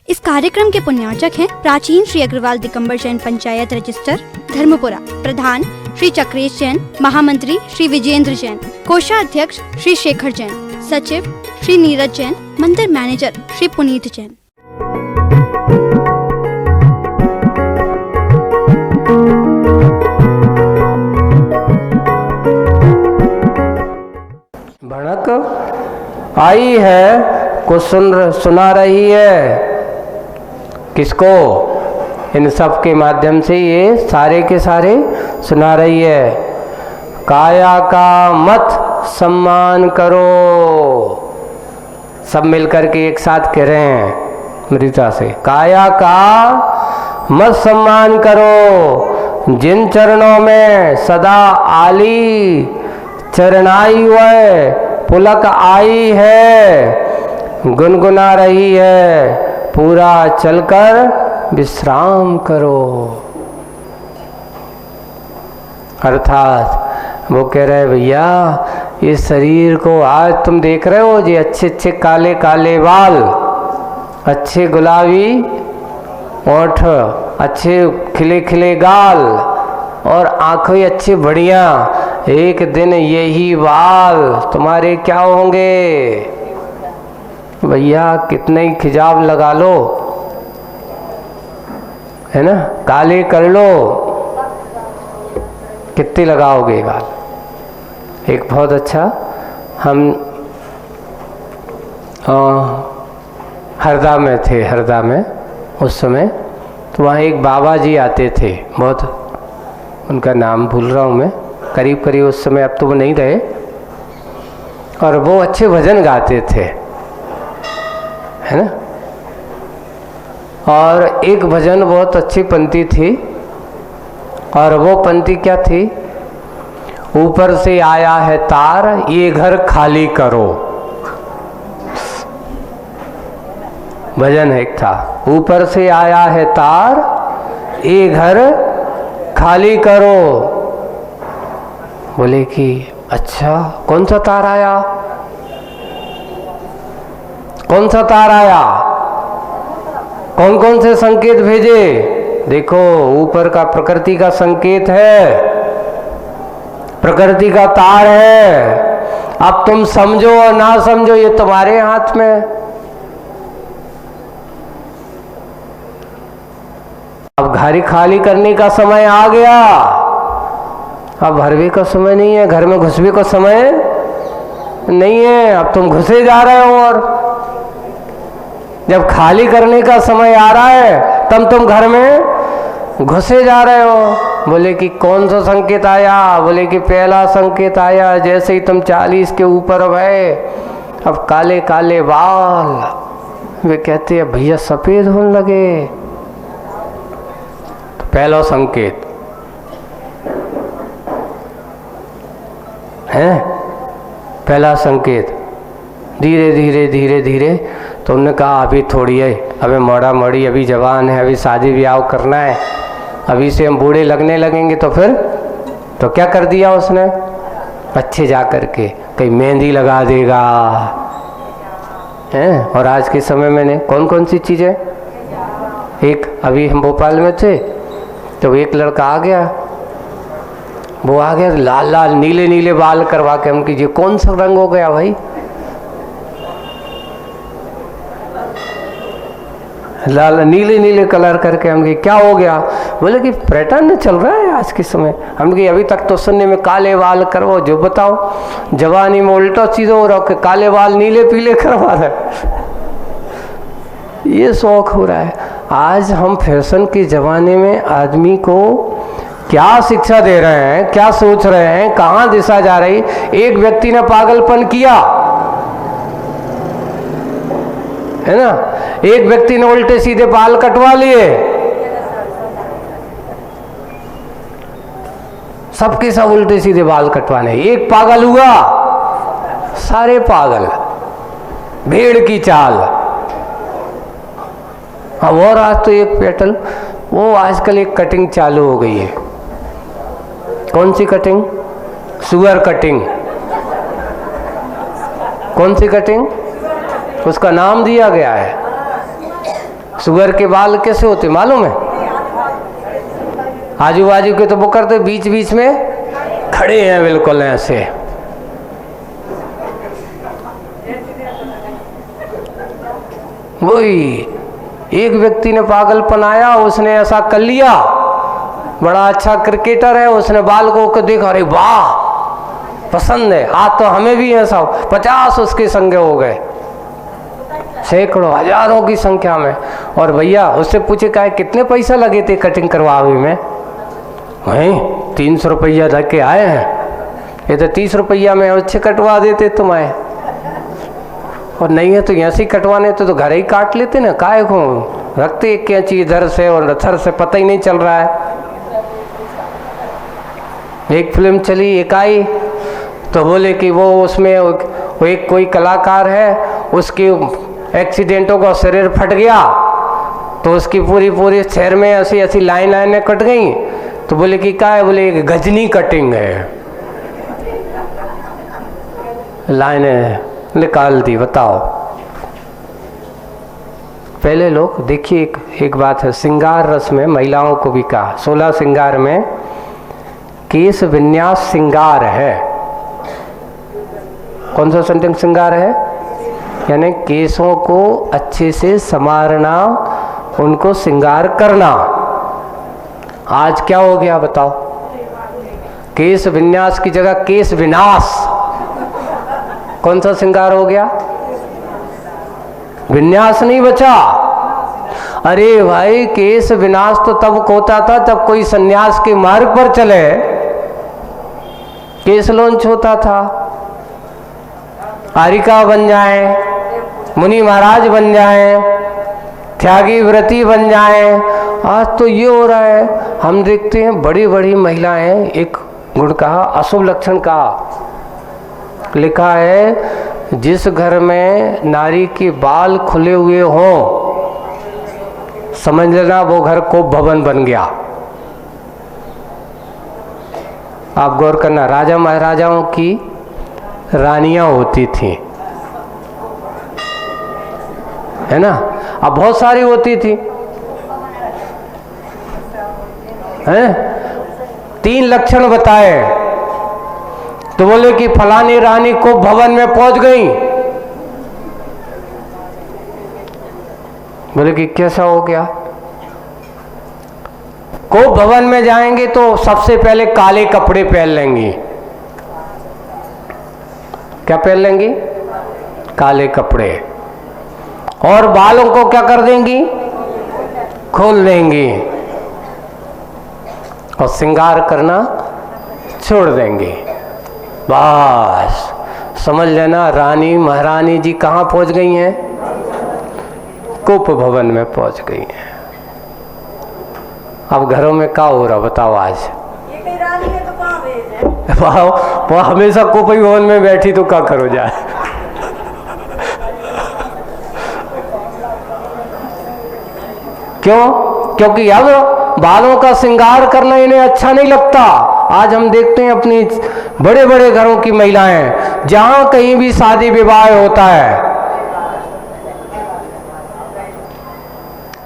इस कार्यक्रम के पुण्यार्चक हैं प्राचीन श्री अग्रवाल दिगंबर जैन पंचायत रजिस्टर धर्मपुरा, प्रधान श्री चक्रेश जैन, महामंत्री श्री विजेंद्र जैन, कोषाध्यक्ष श्री शेखर जैन, सचिव श्री नीरज जैन, मंदिर मैनेजर श्री पुनीत जैन। भड़क आई है कुछ सुना रही है। किसको? इन सब के माध्यम से ये सारे के सारे सुना रही है। काया का मत सम्मान करो। सब मिलकर के एक साथ कह रहे हैं मृता से, काया का मत सम्मान करो। जिन चरणों में सदा आली चरणाई हुए पुलक आई है, गुनगुना रही है, पूरा चलकर विश्राम करो। अर्थात वो कह रहे भैया, इस शरीर को आज तुम देख रहे हो, ये अच्छे अच्छे काले काले बाल, अच्छे गुलाबी ओठ, अच्छे खिले खिले गाल और आंखें अच्छी बढ़िया। एक दिन यही बाल तुम्हारे क्या होंगे भैया? कितने ही खिजाव लगा लो, है ना, काले कर लो, कितने लगाओगे बाल? एक बहुत अच्छा, हम हरदा में थे, हरदा में उस समय, तो वहाँ एक बाबा जी आते थे, बहुत, उनका नाम भूल रहा हूँ मैं, करीब करीब उस समय, अब तो वो नहीं रहे, और वो अच्छे भजन गाते थे, है ना। और एक भजन बहुत अच्छी पंक्ति थी, और वो पंक्ति क्या थी? ऊपर से आया है तार, ये घर खाली करो। भजन एक था, ऊपर से आया है तार, ये घर खाली करो। बोले कि अच्छा, कौन सा तार आया? कौन सा तार आया? कौन कौन से संकेत भेजे? देखो, ऊपर का प्रकृति का संकेत है, प्रकृति का तार है। अब तुम समझो और ना समझो, ये तुम्हारे हाथ में। अब घर खाली करने का समय आ गया, अब भरवे का समय नहीं है, घर में घुसवे का समय नहीं है। अब तुम घुसे जा रहे हो, और जब खाली करने का समय आ रहा है तब तुम घर में घुसे जा रहे हो। बोले कि कौन सा संकेत आया? बोले कि पहला संकेत आया, जैसे ही तुम 40 के ऊपर गए, अब काले काले बाल। वे कहते हैं भैया सफेद होने लगे। तो पहला संकेत है, पहला संकेत। धीरे धीरे धीरे धीरे तो उन्होंने कहा अभी थोड़ी है, अभी मोड़ा मोड़ी, अभी जवान है, अभी शादी ब्याह करना है, अभी से हम बूढ़े लगने लगेंगे तो फिर तो क्या कर दिया उसने? अच्छे जा कर के कहीं मेहंदी लगा देगा, हैं। और आज के समय में कौन कौन सी चीज़ें, एक अभी हम भोपाल में थे तो एक लड़का आ गया, वो आ गया लाल लाल नीले नीले बाल करवा के। हम कीजिए कौन सा रंग हो गया भाई? लाल नीले नीले कलर करके। हम क्या हो गया? बोले कि पैटर्न चल रहा है आज के समय। हम कि अभी तक तो सुनने में काले बाल करवाओ, जो बताओ जवानी में उल्टा चीज हो रहा है, काले बाल नीले पीले करवा रहे, ये शौक हो रहा है। आज हम फैशन के जमाने में आदमी को क्या शिक्षा दे रहे हैं, क्या सोच रहे हैं, कहाँ दिशा जा रही? एक व्यक्ति ने पागलपन किया, है ना, एक व्यक्ति ने उल्टे सीधे बाल कटवा लिए, सबके सब उल्टे सीधे बाल कटवाने। एक पागल हुआ, सारे पागल, भेड़ की चाल। अब और आज तो एक पैटर्न, वो आजकल एक कटिंग चालू हो गई है। कौन सी कटिंग? सुअर कटिंग। कौन सी कटिंग? उसका नाम दिया गया है, सुअर के बाल कैसे होते मालूम है? आजू बाजू के तो वो करते, बीच बीच में खड़े हैं बिल्कुल ऐसे। वही एक व्यक्ति ने पागलपन आया, उसने ऐसा कर लिया, बड़ा अच्छा क्रिकेटर है, उसने बाल को देखा, अरे वाह पसंद है, आज तो हमें भी ऐसा। 50 उसके संगे हो गए, सैकड़ों हजारों की संख्या में। और भैया उससे पूछे कहा कितने पैसा लगे थे कटिंग करवावे में? वहीं 300 रुपया लग के आए हैं, ये तो 30 रुपया में अच्छे कटवा देते तुम्हें। और नहीं है तो यहाँ से कटवाने तो घर ही काट लेते ना, काहे को रखते एक कैंची इधर से और उधर से, पता ही नहीं चल रहा है। एक फिल्म चली, एक आई, तो बोले कि वो उसमें वो एक कोई कलाकार है, उसकी एक्सीडेंटों का शरीर फट गया, तो उसकी पूरी शहर में ऐसी ऐसी लाइनें कट गई। तो बोले कि क्या है? बोले गजनी कटिंग है, लाइनें निकाल दी। बताओ, पहले लोग देखिए, एक बात है, श्रृंगार रस में महिलाओं को भी कहा, 16 श्रृंगार में केश विन्यास श्रृंगार है। कौन सा श्रृंगार है? यानी केशों को अच्छे से संवारना, उनको श्रृंगार करना। आज क्या हो गया बताओ? केश विन्यास की जगह केश विनाश। कौन सा श्रृंगार हो गया? विन्यास नहीं बचा। अरे भाई, केश विनाश तो तब होता था जब कोई सन्यास के मार्ग पर चले, केश लॉन्च होता था, आरिका बन जाए, मुनि महाराज बन जाए, त्यागी व्रती बन जाए। आज तो ये हो रहा है, हम देखते हैं बड़ी बड़ी महिलाएं, एक गुण कहा, अशुभ लक्षण कहा, लिखा है जिस घर में नारी के बाल खुले हुए हों, समझ लेना वो घर को भवन बन गया। आप गौर करना, राजा महाराजाओं की रानियां होती थी, है ना? अब बहुत सारी होती थी, हैं? 3 लक्षण बताए, तो बोले कि फलानी रानी को भवन में पहुंच गई। बोले कि कैसा हो गया? को भवन में जाएंगे तो सबसे पहले काले कपड़े पहन लेंगी। क्या पहन लेंगी? काले कपड़े। और बालों को क्या कर देंगी? खोल देंगी। और श्रृंगार करना छोड़ देंगी। बस समझ लेना, रानी महारानी जी कहाँ पहुंच गई हैं? कुप भवन में पहुंच गई हैं। अब घरों में क्या हो रहा बताओ? आज ये कहीं रानी है तो कहाँ भेजे? वो हमेशा कुप ही भवन में बैठी तो क्या करो जाए। क्यों? क्योंकि अब बालों का श्रृंगार करना इन्हें अच्छा नहीं लगता। आज हम देखते हैं अपनी बड़े बड़े घरों की महिलाएं, जहां कहीं भी शादी विवाह होता है,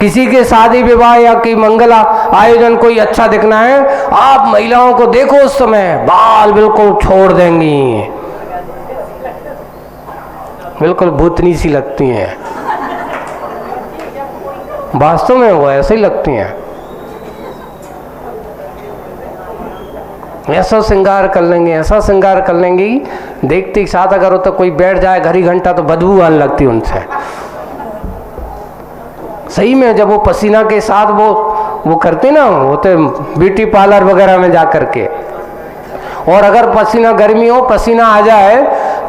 किसी के शादी विवाह या कोई मंगल आयोजन कोई अच्छा दिखना है, आप महिलाओं को देखो उस समय बाल बिल्कुल छोड़ देंगी, बिल्कुल भूतनी सी लगती हैं। वास्तव में वो ऐसे ही लगती हैं। ऐसा श्रृंगार कर लेंगे, ऐसा श्रृंगार कर लेंगी, देखते ही साथ अगर हो तो कोई बैठ जाए घड़ी घंटा तो बदबू आने लगती उनसे। सही में जब वो पसीना के साथ वो करते ना, होते ब्यूटी पार्लर वगैरह में जा करके, और अगर पसीना गर्मी हो, पसीना आ जाए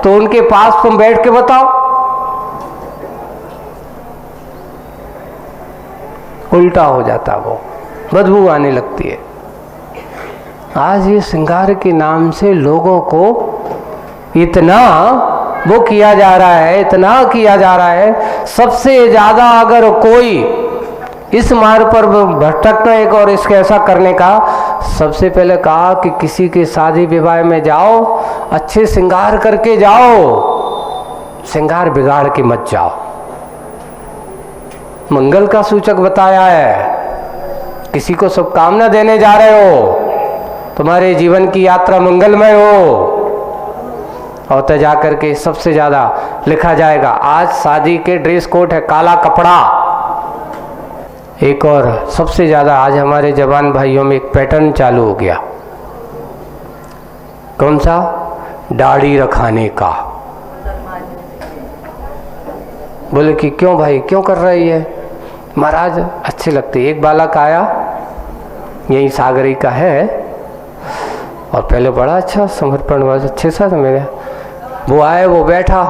तो उनके पास तुम बैठ के बताओ, उल्टा हो जाता, वो बदबू आने लगती है। आज ये श्रृंगार के नाम से लोगों को इतना वो किया जा रहा है, इतना किया जा रहा है। सबसे ज्यादा अगर कोई इस मार्ग पर भटकना एक और इसके ऐसा करने का, सबसे पहले कहा कि किसी के शादी विवाह में जाओ, अच्छे श्रृंगार करके जाओ, श्रृंगार बिगाड़ के मत जाओ। मंगल का सूचक बताया है। किसी को शुभकामना देने जा रहे हो, तुम्हारे जीवन की यात्रा मंगलमय हो। और तब जा करके सबसे ज्यादा लिखा जाएगा, आज शादी के ड्रेस कोड है काला कपड़ा। एक और सबसे ज्यादा आज हमारे जवान भाइयों में एक पैटर्न चालू हो गया। कौन सा? दाढ़ी रखाने का। बोले कि क्यों भाई, क्यों कर रही है? महाराज अच्छे लगते। एक बालक आया, यही सागरी का है, और पहले बड़ा अच्छा समर्पण वाला अच्छे सा था मेरे। वो आए, वो बैठा,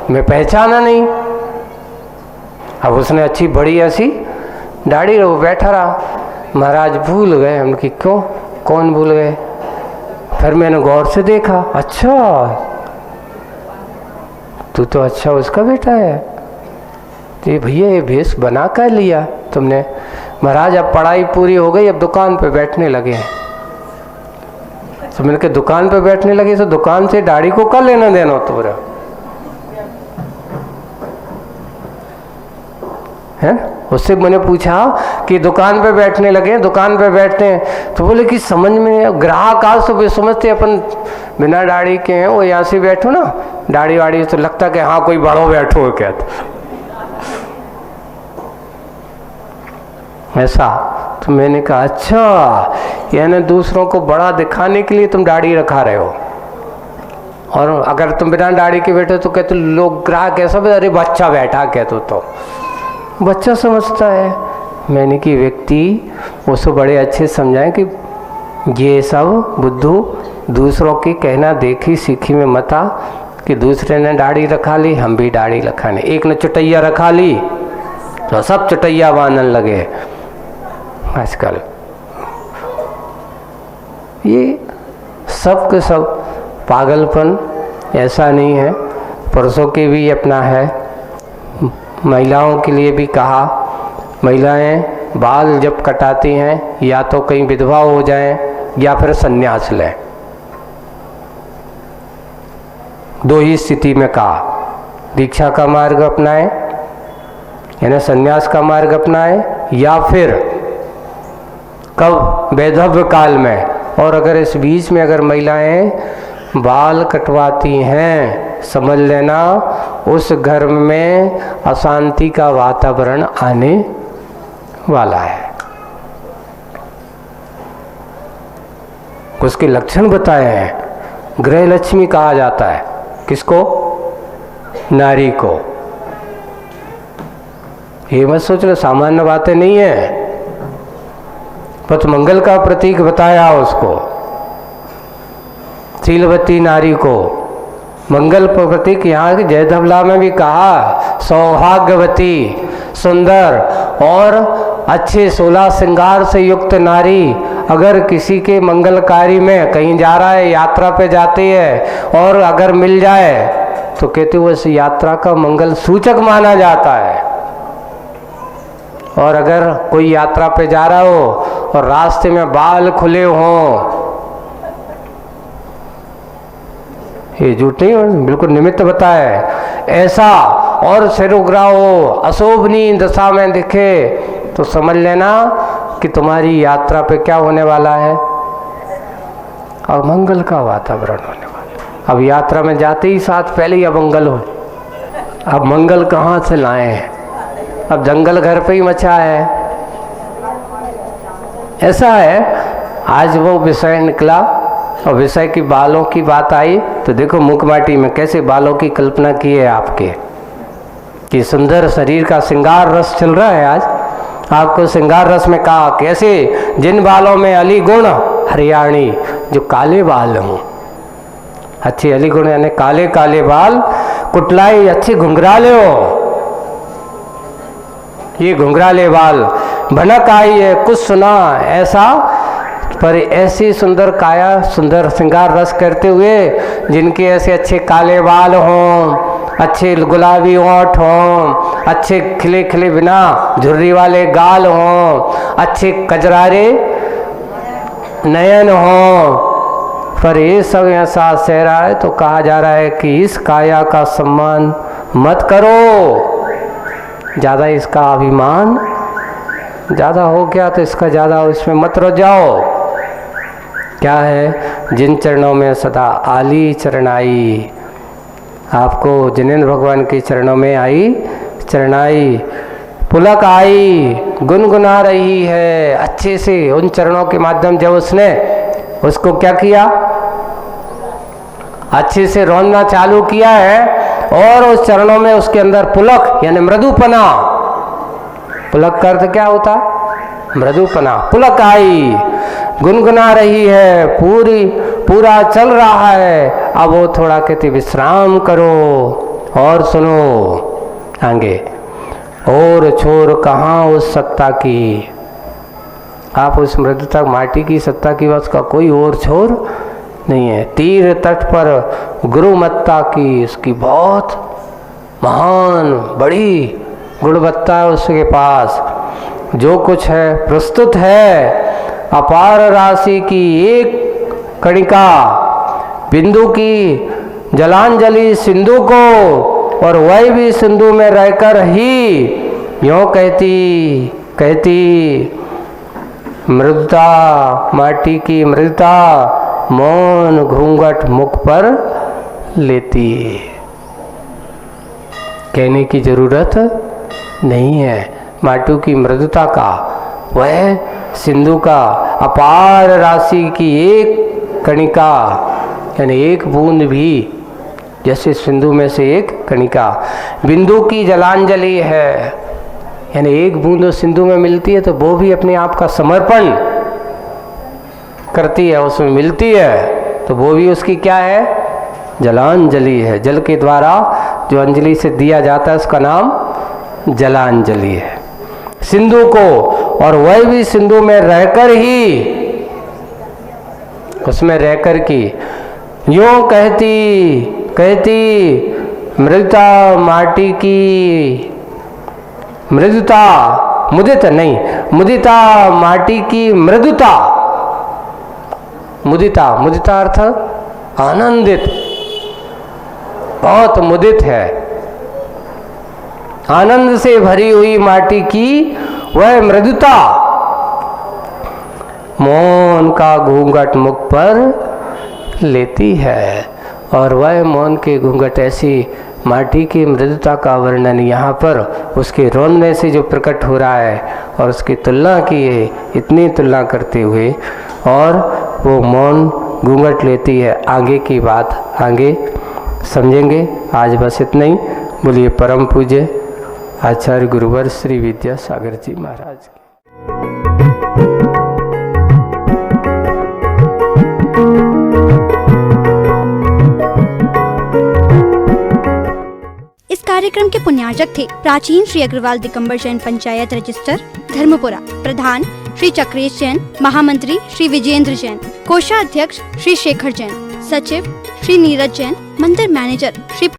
मैं पहचाना नहीं। अब उसने अच्छी बड़ी ऐसी दाढ़ी, वो बैठा रहा। महाराज भूल गए हम कि क्यों, कौन भूल गए? फिर मैंने गौर से देखा, अच्छा तू तो अच्छा उसका बेटा है। ये भैया ये भेष बना कर लिया तुमने। महाराज अब पढ़ाई पूरी हो गई, अब दुकान पे बैठने लगे हैं। तो मैंने कहा दुकान पे बैठने लगे तो दुकान से दाढ़ी को क्या लेना देना तो बोला है। उससे मैंने पूछा कि दुकान पे बैठने लगे, दुकान पे बैठते हैं, तो बोले कि समझ में, ग्राहक आज तो समझते अपन बिना दाढ़ी के हैं, वो यहाँ से बैठो ना दाढ़ी वाड़ी, तो लगता कि हाँ कोई बड़ो बैठो क्या ऐसा। तो मैंने कहा अच्छा, यानी दूसरों को बड़ा दिखाने के लिए तुम दाढ़ी रखा रहे हो, और अगर तुम बिना दाढ़ी के बैठे तो कहते लोग ग्राहक ऐसा, अरे बच्चा बैठा कहते तो बच्चा समझता है। मैंने कि व्यक्ति उसको बड़े अच्छे समझाएं कि ये सब बुद्धू दूसरों की कहना देखी सीखी में मत आ, कि दूसरे ने दाढ़ी रखा ली हम भी दाढ़ी रखाने, एक ने चुटैया रखा ली तो सब चुटैया बांधने लगे आजकल। ये सब के सब पागलपन, ऐसा नहीं है। पुरुषों के भी अपना है, महिलाओं के लिए भी कहा। महिलाएं बाल जब कटाती हैं या तो कहीं विधवा हो जाएं या फिर संन्यास लें, दो ही स्थिति में कहा। दीक्षा का मार्ग अपनाएं यानी संन्यास का मार्ग अपनाएं, या फिर कब? वैधव्य काल में। और अगर इस बीच में अगर महिलाएं बाल कटवाती हैं, समझ लेना उस घर में अशांति का वातावरण आने वाला है। उसके लक्षण बताए हैं। गृह लक्ष्मी कहा जाता है किसको? नारी को। ये मत सोच लो सामान्य बातें नहीं है, पर मंगल का प्रतीक बताया उसको, शीलवती नारी को मंगल प्रतीक। यहाँ के जयधवला में भी कहा सौभाग्यवती, सुंदर और अच्छे 16 श्रृंगार से युक्त नारी अगर किसी के मंगलकारी में कहीं जा रहा है, यात्रा पे जाती है, और अगर मिल जाए तो कहते हुए इस यात्रा का मंगल सूचक माना जाता है। और अगर कोई यात्रा पे जा रहा हो और रास्ते में बाल खुले हों, ये झूठ नहीं हो, बिल्कुल निमित्त बताया है ऐसा, और सिर उगरा हो, अशोभनीय दशा में दिखे, तो समझ लेना कि तुम्हारी यात्रा पे क्या होने वाला है? अब मंगल का वातावरण होने वाला है। अब यात्रा में जाते ही साथ पहले ही अमंगल हो। अब मंगल कहाँ से लाए हैं? अब जंगल घर पे ही मचा है। ऐसा है, आज वो विषय निकला और विषय की बालों की बात आई, तो देखो मुखमाटी में कैसे बालों की कल्पना की है आपके, कि सुंदर शरीर का श्रृंगार रस चल रहा है। आज आपको श्रृंगार रस में कहा कैसे, जिन बालों में अली गुण हरियाणी, जो काले बाल हों, अच्छे अली गुण यानी काले काले बाल, कुटलाई अच्छे घुंघराले हो, ये घुंघराले बाल, भनक आई है कुछ सुना ऐसा, पर ऐसी सुंदर काया, सुंदर श्रृंगार रस करते हुए, जिनके ऐसे अच्छे काले बाल हों, अच्छे गुलाबी होंठ हों, अच्छे खिले खिले बिना झुर्री वाले गाल हों, अच्छे कजरारे नयन हों, पर ये सब ऐसा सह रहा है तो कहा जा रहा है कि इस काया का सम्मान मत करो। ज़्यादा इसका अभिमान ज़्यादा हो गया तो इसका ज़्यादा इसमें मत रह जाओ। क्या है? जिन चरणों में सदा आली चरणाई, आपको जिनेंद्र भगवान के चरणों में आई चरणाई, पुलक आई, गुनगुना रही है अच्छे से उन चरणों के माध्यम। जब उसने उसको क्या किया? अच्छे से रोना चालू किया है और उस चरणों में उसके अंदर पुलक यानी मृदुपना, पुलक का अर्थ क्या होता? मृदुपना। पुलक आई, गुनगुना रही है, पूरा चल रहा है। अब वो थोड़ा कहती विश्राम करो और सुनो आगे। और छोर कहाँ उस सत्ता की, आप उस मृदुता माटी की सत्ता की बस का कोई और छोर नहीं है। तीर तट पर गुरुमत्ता की, उसकी बहुत महान बड़ी गुणवत्ता है उसके पास। जो कुछ है प्रस्तुत है, अपार राशि की एक कणिका, बिंदु की जलांजलि सिंधु को, और वह भी सिंधु में रहकर ही यूँ कहती मृदुता, माटी की मृदुता मौन घूंघट मुख पर लेती। कहने की जरूरत नहीं है। माटी की मृदुता का, वह सिंधु का अपार राशि की एक कणिका यानी एक बूंद भी, जैसे सिंधु में से एक कणिका, बिंदु की जलांजलि है यानी एक बूंद सिंधु में मिलती है तो वो भी अपने आप का समर्पण करती है, उसमें मिलती है तो वो भी उसकी क्या है? जलांजलि है। जल के द्वारा जो अंजलि से दिया जाता है उसका नाम जलांजलि है सिंधु को। और वह भी सिंधु में रहकर ही, उसमें रहकर की यूं कहती मृदुता, माटी की मृदुता, मुदित नहीं, मुदिता माटी की मृदुता। मुदिता अर्थ आनंदित, बहुत मुदित है, आनंद से भरी हुई माटी की वह मृदुता मौन का घूंघट मुख पर लेती है। और वह मौन के घूंघट, ऐसी माटी की मृदुता का वर्णन यहाँ पर उसके रोने से जो प्रकट हो रहा है और उसकी तुलना की है, इतनी तुलना करते हुए, और वो मौन घूंघट लेती है। आगे की बात आगे समझेंगे। आज बस इतना ही। बोलिए परम पूज्य आचार्य गुरुवर श्री विद्यासागर जी महाराज की। इस कार्यक्रम के पुण्यार्जक थे प्राचीन श्री अग्रवाल दिगंबर जैन पंचायत रजिस्टर धर्मपुरा, प्रधान श्री चक्रेश जैन, महामंत्री श्री विजेंद्र जैन, कोषाध्यक्ष श्री शेखर जैन, सचिव श्री नीरज जैन, मंदिर मैनेजर श्री